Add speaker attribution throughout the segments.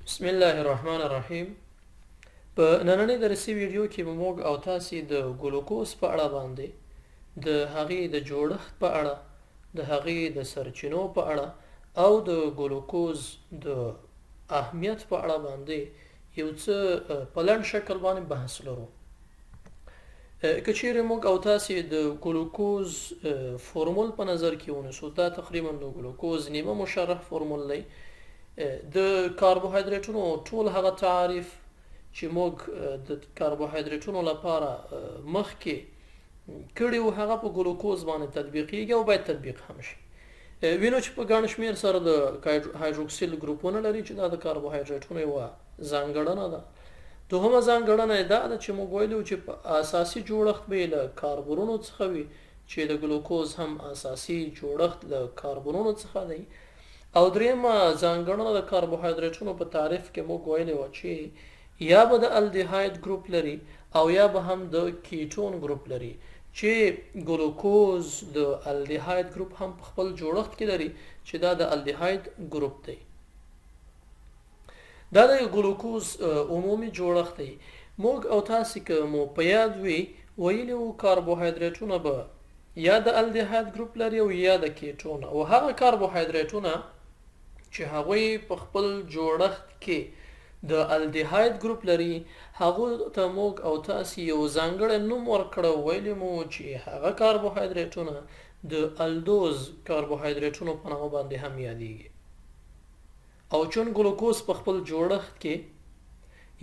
Speaker 1: بسم الله الرحمن الرحیم. په نننۍ درسي ویډیو کې به موږ او تاسې د ګلوکوز په اړه باندې د هغې د جوړښت په اړه، د هغې د سرچینو په اړه او د ګلوکوز د اهمیت په اړه باندې یو څه په لنډ شکل باندې بحث لرو. که چیرې موږ او تاسې د ګلوکوز فورمول په نظر کې ونیسو، دا تقریبا د ګلوکوز نیمه مشرح فورمول دی. د کاربوهایدریټونو ټول هغه تعریف چې موږ د کاربوهایدریټونو لپاره مخکې کړي وو هغه په ګلوکوز باندې تطبیقیږي او باید تطبیق هم شي. وینو چې په ګڼ شمېر سره د هایدروکسیل ګروپونه لري چې دا د کاربوهایدریټونو یوه ځانګړنه ده. دوهمه ځانګړنه یې دا ده چې موږ ویلي چې په اساسي جوړښت به یې له کاربونونو څخه وي، چې د ګلوکوز هم اساسي جوړښت له کاربونونو څخه دی. او دریمه ځانګړنه د کاربوهایدریټونو په تعریف کې موږ ویلي وه چې یا به د الډیهاید ګروپ لري او یا به هم د کیټون ګروپ لري، چې ګلوکوز د الډیهاید ګروپ هم په خپل جوړښت کې لري چې دا د الډیهاید ګروپ دی. دا د ګلوکوز عمومي جوړښت دی. موږ او تاسې که مو په یاد وي ویلي وو کاربوهایدریټونه به یا د الډیهاید ګروپ لري او یا د کیټون، او هغه کاربوهایدریټونه چې هغوی په خپل جوړښت کې د الډیهاید ګروپ لري هغو ته موږ او تاسې یو ځانګړی نوم ورکړی، ویلي مو چې هغه کاربوهایدریټونه د الډوز کاربوهایدریټونو په نامه باندې هم یادیږي. او چون ګلوکوز په خپل جوړښت کې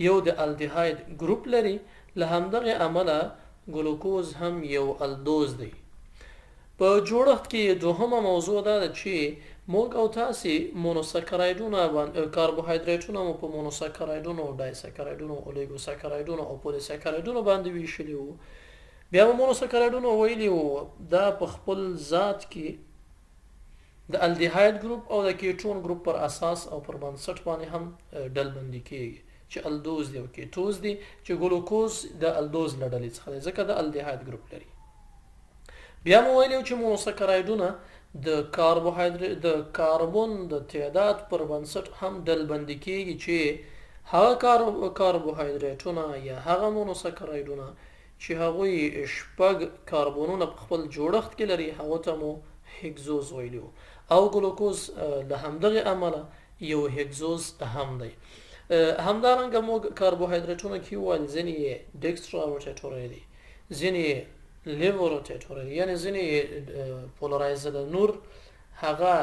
Speaker 1: یو د الډیهاید ګروپ لري، له همدغې امله ګلوکوز هم یو الډوز دی. په جوړښت کې دوهمه موضوع دا ده چې موږ او تاسې مونوساکرایډونه کاربوهایدریټونه مو په مونوساکرایډونو، ډایساکرایډونو، اولیګوساکرایډونو او پولیساکرایډونو باندې ویشلي وو. بیا به مونوساکرایډونو ویلي وو دا په خپل ذات کې د الډیهاید ګروپ او د کیټون ګروپ پر اساس او پر بنسټ باندې هم ډلبندي کیږي، چې الډوز دی او کیټوز دی، چې ګلوکوز د الډوز له ډلې څخه دی ځکه د الډیهاید ګروپ لري. بیا مو ویلي چې مونوساکرایډونه د کاربون د تعداد پر بنسټ هم ډلبندي کیږي، چې هغه کاربوهایدریټونه یا هغه مونوساکرایډونه چې هغوی شپږ کاربونونه په خپل جوړښت کې لري هغو ته مو هیګزوز ویلي وو، او ګلوکوز له همدغې امله یو هیګزوز هم دی. همدارنګه موږ کاربوهایدریټونه کې وویل ځینې یې ډیکسټرا روټیټوري دي، ځینې یې لیور روټیټوري دي، یعنې ځینې یې پولرایزډ نور هغه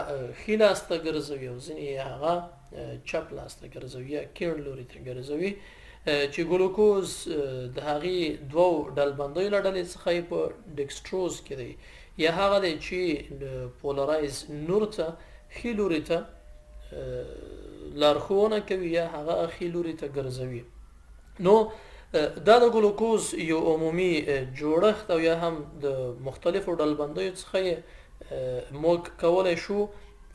Speaker 1: ښي لاس ته ګرځوي او ځینې یې هغه چپ لاس ته ګرځوي یا کیڼ لوري ته ګرځوي، چې ګلوکوز د هغې دوو ډلبندیو له ډلې څخه یې په ډیکسټروز کې دی، یا هغه دی چې پولرایز نور ته ښي لوري ته لارښوونه کوي یا هغه ښي لوري ته ګرځوي. نو دا د ګلوکوز یو عمومي جوړښت او یا هم د مختلفو ډلبندیو څخه یې موږ کولی شو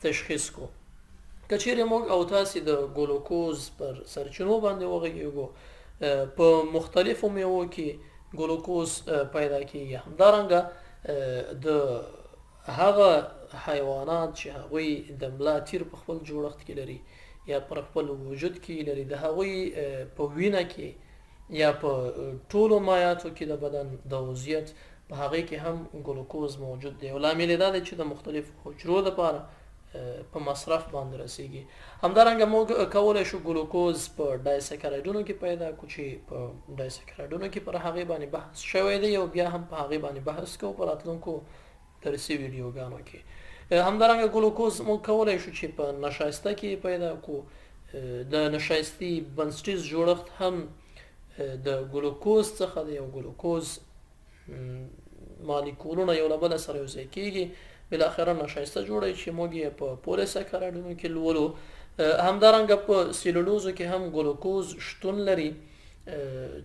Speaker 1: تشخیص کړو. که چیرې موږ او تاسې د ګلوکوز پر سرچینو باندې وغږیږو، په مختلفو میوو کې ګلوکوز پیدا کیږي. همدارنګه د هغه حیوانات چې هغوی د ملا تیر په خپل جوړښت کې لري یا پر خپل وجود کې لري، د هغوی په وینه کې یا په ټولو مایعاتو کې د بدن د وضعیت په هغې کې هم ګلوکوز موجود دی، او لامل یې دا دی چې د مختلفو حجرو لپاره په مصرف باندې رسیږي. همدارنګه موږ کولی شو ګلوکوز په ډایساکرایډونو کې پیدا کړو، چې په ډایساکرایډونو کې پر هغې باندې بحث شوی دی او بیا هم په هغې باندې بحث کوو په راتلونکو درسي ویډیوګانو کې. همدارنګه ګلوکوز موږ کولی شو چې په نشایسته کې پیدا کړو. د نشایستي بنسټیز جوړښت هم د ګلوکوز څخه دی، او ګلوکوز مالیکولونه یو له بله سره یوځای کیږي، بالاخره نشایسته جوړوي چې موږ یې په پولیساکرایډونو کې لولو. همدارنګه په سیلولوزو کې هم ګلوکوز شتون لري،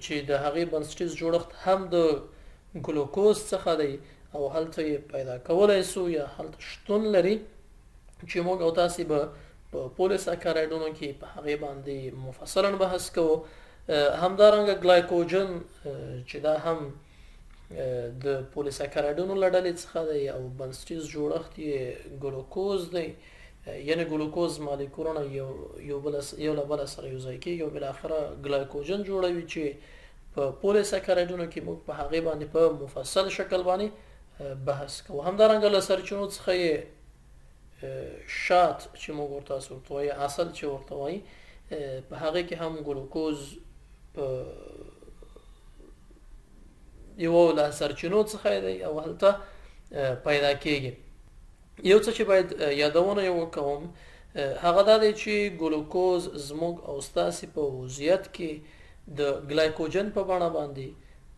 Speaker 1: چې د هغې بنسټیز جوړښت هم د ګلوکوز څخه دی او هلته یې پیدا کولی سو یا هلته شتون لري، چې موږ او تاسې به په پولیساکرایډونو کې په هغې باندې مفصلا بحث کوو. همدارنګه ګلایکوجن چې دا هم د پولیساکرایډونو له ډلې څخه دی او بنسټیز جوړښت یې ګلوکوز دی، یعنی ګلوکوز مالیکولونه یو له بل سره یو ځای کېږي او بالاخره ګلایکوجن جوړوي چې په پولیساکاریډونو کې موږ په هغې باندې په مفصل شکل باندې بحث کوو. همدارنګه له سرچینو څخه یې شات چې موږ ورته وایي اصل چې ورته وایي په هغې کې هم ګلوکوز په یو له سرچینو څخه دی او هلته پیدا کېږي. یو څه چې باید یادونه یې وکوم هغه دا دی چې ګلوکوز زموږ او ستاسې په وضعیت کې د ګلایکوجن په بڼه باندې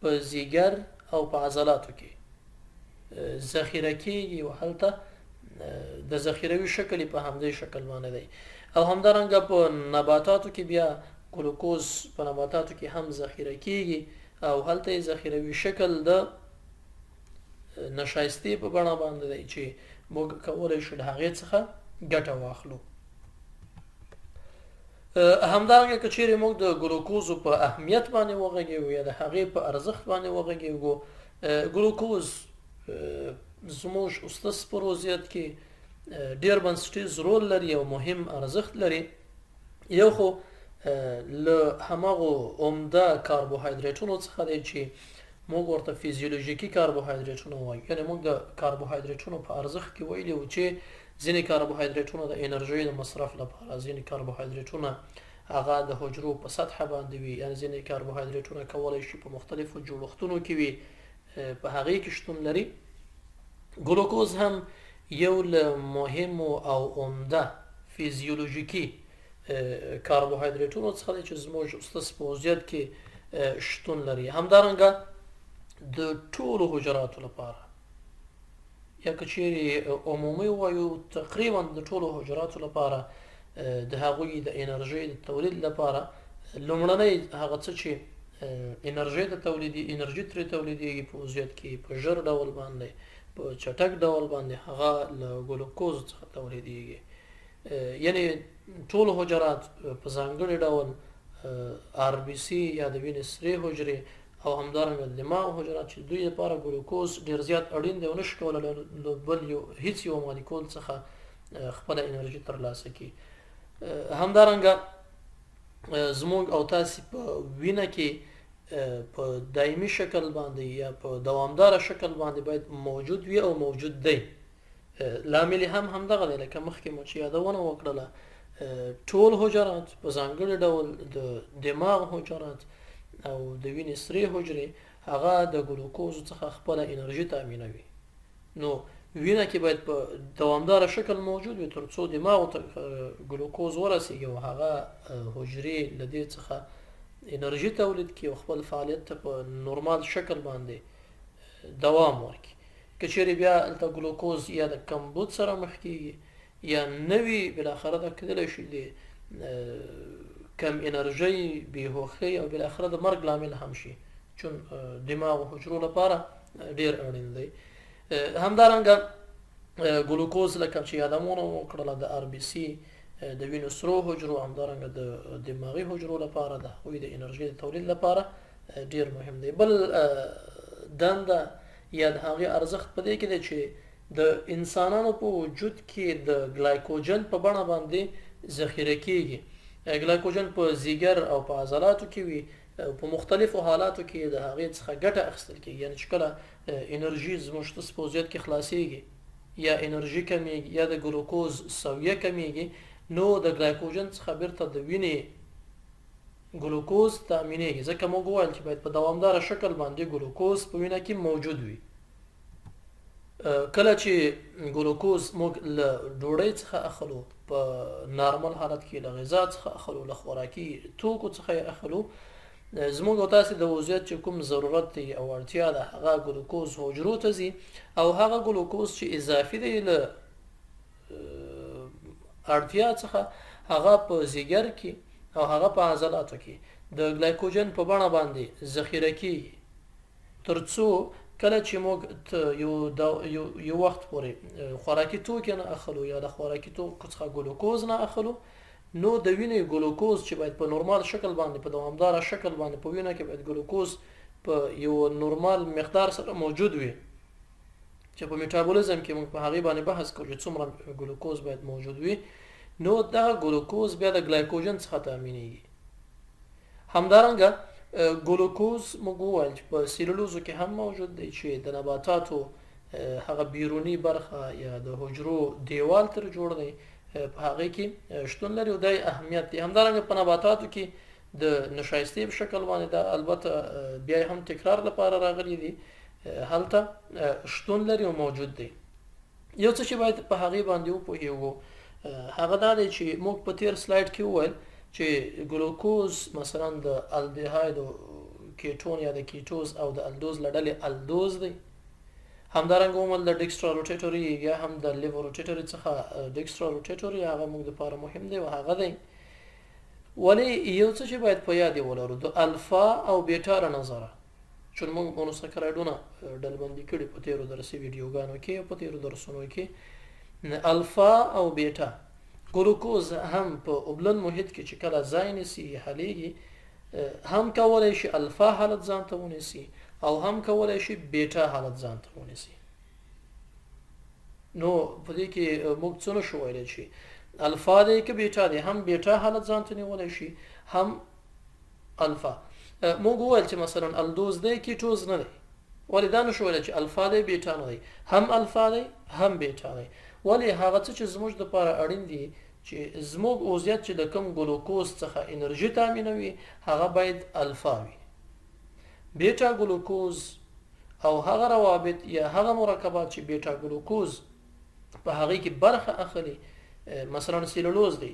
Speaker 1: په ځیګر او په عضلاتو کې ذخیره کېږي او هلته د ذخیروي شکل په همدې شکل باندې دی. او همدارنګه په نباتاتو کې بیا ګلوکوز په نباتاتو کې هم ذخیره کېږي او هلته یې ذخیروي شکل د نشایستې په بڼه باندې دی چې موږ کولی شو د هغې څخه ګټه واخلو. همدارنګه که چیرې موږ د ګلوکوزو په اهمیت باندې وغږیږو یا د هغې په ارزښت باندې وغږیږو، ګلوکوز زموږ ستاسو په وضعیت کې ډېر بنسټیز رول لري او مهم ارزښت لري. یو خو له هماغو عمده کاربوهایدریټونو څخه دی چې موږ ورته فیزیولوژیکي کاربوهایدریټونه وایو. یعنې موږ د کاربوهایدریټونو په ارزښت کې ویلي وو چې ځینې کاربوهایدریټونه د انرژۍ د مصرف لپاره، ځینې کاربوهایدریټونه هغه د حجرو په سطحه باندې وي، یعنې ځینې کاربوهایدریټونه کولی شي په مختلفو جوړښتونو کې وي، په هغې کې شتون لري. ګلوکوز هم یو له مهمو او عمده فیزیولوژیکي کاربوهایدریټونو څخه دی چې زموږ ستاسو په وضعیت کې شتون لري. همدارنګه د ټولو حجراتو لپاره یا که چیرې عمومي ووایو تقریبا د ټولو حجراتو لپاره د هغوی د انرژۍ د تولید لپاره لومړنی هغه څه چې انرژي ترې تولیدېږي په وضعیت کې په ژر ډول باندې، په چټک ډول باندې هغه له ګلوکوز څخه تولیدېږي. یعنې ټول حجرات په ځانګړي ډول RBC یا د وینې سرې حجرې او همدارنګه د دماغ حجرات چې دوی لپاره ګلوکوز ډېر زیات اړین دی او نشي کولی له بل هیڅ یو مالیکول څخه خپله انرژي ترلاسه کړي. همدارنګه زموږ او تاسې په وینه کې په دایمي شکل باندې یا په دوامداره شکل باندې باید موجود وي او موجود دی. لامل هم همدغه دی لکه مخکې مو چې یادونه وکړله، ټول حجرات په ځانګړي ډول د دماغ حجرات او د وینې سرې حجرې هغه د ګلوکوز څخه خپله انرژي تامینوي. نو وینه کې باید په دوامداره شکل موجود وي تر څو دماغو ته ګلوکوز ورسیږي او هغه حجرې له دې څخه انرژي تولید کړي او خپل فعالیت ته په نورمال شکل باندې دوام ورکړي. که چیرې بیا هلته ګلوکوز یا د کمبود سره مخ کېږي یا نوي بالاخره دا کېدلی شي د کم انرژۍ، بېهوښۍ او بالاخره د مرګ لامل هم شي، چون دماغ و حجرو لپاره ډېر اړین دی. همدارنګه ګلوکوز لکه چې یادونه وکړله د RBC د وینو سرو حجرو، همدارنګه د دماغي حجرو لپاره د هغوی د انرژۍ د تولید لپاره ډېر مهم دی. بل دنده یا د هغې ارزښت په دې کې دی چې د انسانانو په وجود کې د ګلایکوجن په بڼه باندې ذخیره کېږي. ګلایکوجن په ځیګر او په عضلاتو کې وي، په مختلفو حالاتو کې د هغې څخه ګټه اخیستل کېږي. یعنې چې کله انرژي زموږ ستاسو په وضعیت کې خلاصېږي یا انرژي کمیږي یا د ګلوکوز سویه کمیږي، نو د ګلایکوجن څخه بیرته د وینې ګلوکوز تامینېږي. ځکه موږ وویل چې باید په دوامداره شکل باندې ګلوکوز په وینه کې موجود وي. کله چې ګلوکوز موږ له ډوډۍ څخه اخلو، په نارمل حالت کې له غذا څخه اخلو، له خوراکي توکو څخه یې اخلو، زموږ او تاسې د وضعیت چې کوم ضرورت دی او اړتیا ده هغه ګلوکوز حجرو ته ځي او هغه ګلوکوز چې اضافي دی له اړتیا څخه هغه په ځیګر کې او هغه په عضلاتو کې د ګلایکوجن په بڼه باندې ذخیره کېږي، تر څو کله چې موږ یو وخت پورې خوراکي توکي نه اخلو یا د خوراکي توکو څخه ګلوکوز نه اخلو، نو د وینې ګلوکوز چې باید په نورمال شکل باندې، په دوامداره شکل باندې په وینه کې باید ګلوکوز په یو نورمال مقدار سره موجود وي، چې په میټابولیزم کې موږ په هغې باندې بحث کوو چې څومره ګلوکوز باید موجود وي، نو دغه ګلوکوز بیا د ګلایکوجن څخه تامینېږي. همدارنګه ګلوکوز موږ وویل چې په سیلولوزو کې هم موجود دی چې د نباتاتو هغه بیرونی برخه یا د حجرو دیوال تر جوړ دی په هغې کې شتون لري او د اهمیت دی. همدارنګه په نباتاتو کې د نشایستې په شکل باندې دا البته بیا هم تکرار لپاره راغلی دی هلته شتون لري او موجود دی. یو څه چې باید په هغې باندې وپوهیږو هغه دا دی چې موږ په تیر سلاید کې وویل چې ګلوکوز مثلا د الډیهاید او کیټون یا د کیټوز او د الدوز له ډلې الدوز دی. همدارنګه عمل د ډیکسټرا روټیټوري یا هم د لیور روټیټوري څخه ډیکسټرا روټیټوري هغه موږ لپاره مهم دی او هغه دی. ولی یو څه چې باید په یاد ولرو د الفا او بیټا له نظره، چون موږ مونوساکرایډونه ډلبندي کړي په تیرو درسي ویډیوګانو کې او په تیرو درسونو کې، الفا او بیټا ګلوکوز هم په اوبلن محیط کې چې کله ځای نیسي حلیږي هم کولی شي الفا حالت ځان ته ونیسي او هم کولی شي بیټا حالت ځان ته ونیسي. نو په دې کې موږ څه نشو ویلی چې الفا دی که بیټا دی، هم بیټا حالت ځان ته نیولی شي هم الفا. موږ وویل چې مثلا الدوز دی کیټوز نه دی، ولې دا نشو ویلی چې الفا دی بیټا نه دی، هم الفا دی هم بیټا دی. ولې هغه څه چې زموږ دپاره اړین دي چې زموږ عضویت چې د کوم ګلوکوز څخه انرژي تامینوي هغه باید الفا وي. بیټا ګلوکوز او هغه روابط یا هغه مرکبات چې بیټا ګلوکوز په هغې کې برخه اخلي، مثلا سیلولوز دی،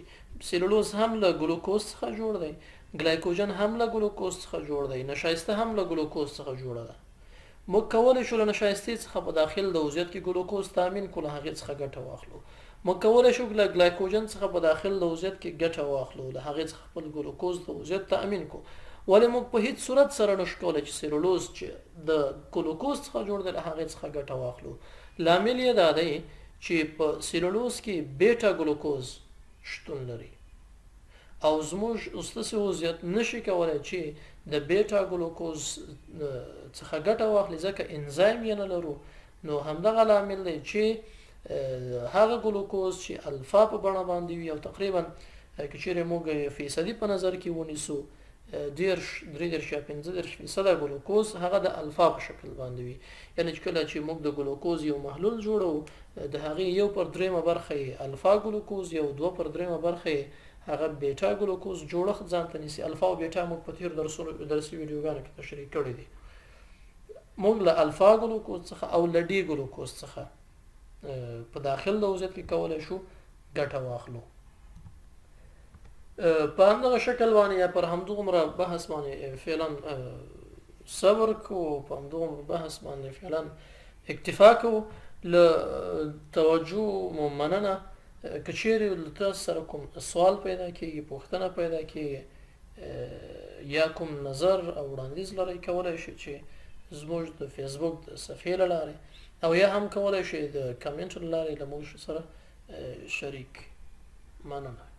Speaker 1: سیلولوز هم له ګلوکوز څخه جوړ دی، ګلایکوجن هم له ګلوکوز څخه جوړ دی، نشایسته هم له ګلوکوز څخه جوړه ده. موږ کولی شو له نشایستې څخه په داخل د عضویت کې ګلوکوز تامین کړو، له هغې څخه ګټه واخلو. موږ کولی شو له ګلایکوجن څخه په داخل د عضویت کې ګټه واخلو، له هغې څخه خپل ګلوکوز د عضویت تامین کړو. ولې موږ په هیڅ صورت سره نشو کولی چې سیلولوز چې د ګلوکوز څخه جوړ دی له هغې څخه ګټه واخلو. لامل یې دا دی چې په سیلولوز کې بیټا ګلوکوز شتون لري او زموږ استثي عضویت نشي کولی چې د بیټا ګلوکوز څخه ګټه واخلي ځکه انزایم یې نه لرو. نو همدغه لامل دی چې هغه ګلوکوز چې الفا په بڼه باندې وي او تقریبا که چیرې موږ فیصدي په نظر کې ونیسو 33-35% ګلوکوز هغه د الفا په شکل باندې وي. یعنی چې کله چې موږ د ګلوکوز یو محلول جوړو د هغې 1/3 برخه یې الفا ګلوکوز یو 2/3 برخه یې هغه بیټا ګلوکوز جوړښت ځان ته نیسي. الفا او بیټا موږ په تیرو درسي ویډیوګانو کې تشریح کړي دي. موږ له الفا ګلوکوز څخه او له ډي ګلوکوز څخه په داخل د عضویت کې کولی شو ګټه واخلو. په همدغه شکل باندې یا پر همدغومره بحث باندې فعلا صبر کوو، په همدغومره بحث باندې فعلا اکتفا کوو. له توجه مو مننه. که چیرې له تاسو سره کوم سوال پیدا کېږي، پوښتنه پیدا کېږي یا کوم نظر او وړاندیز لرئ کولی شئ چې زموږ د فیسبوک د صفحې له لارې او یا هم کولی شئ د کمنټ له لارې له موږ سره شریک. مننه.